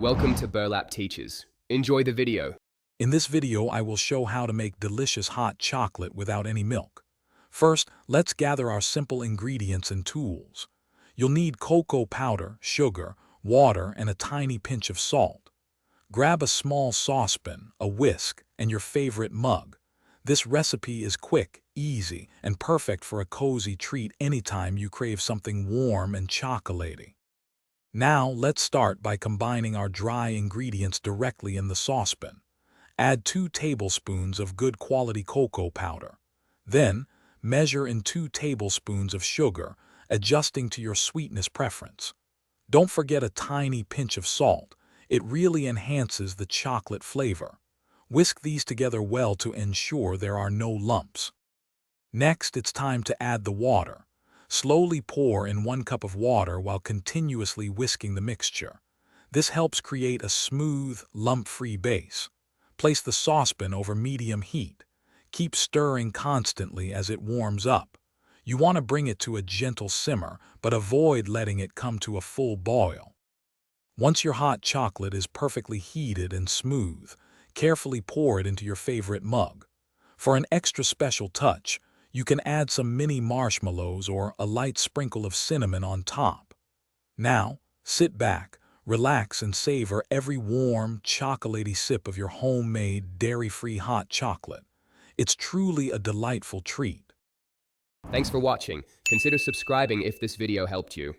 Welcome to Burlap Teachers. Enjoy the video. In this video, I will show how to make delicious hot chocolate without any milk. First, let's gather our simple ingredients and tools. You'll need cocoa powder, sugar, water, and a tiny pinch of salt. Grab a small saucepan, a whisk, and your favorite mug. This recipe is quick, easy, and perfect for a cozy treat anytime you crave something warm and chocolatey. Now, let's start by combining our dry ingredients directly in the saucepan. Add 2 tablespoons of good quality cocoa powder. Then, measure in 2 tablespoons of sugar, adjusting to your sweetness preference. Don't forget a tiny pinch of salt. It really enhances the chocolate flavor. Whisk these together well to ensure there are no lumps. Next, it's time to add the water. Slowly pour in 1 cup of water while continuously whisking the mixture. This helps create a smooth, lump-free base. Place the saucepan over medium heat. Keep stirring constantly as it warms up. You want to bring it to a gentle simmer, but avoid letting it come to a full boil. Once your hot chocolate is perfectly heated and smooth, carefully pour it into your favorite mug. For an extra special touch, you can add some mini marshmallows or a light sprinkle of cinnamon on top. Now, sit back, relax, and savor every warm, chocolatey sip of your homemade, dairy-free hot chocolate. It's truly a delightful treat. Thanks for watching. Consider subscribing if this video helped you.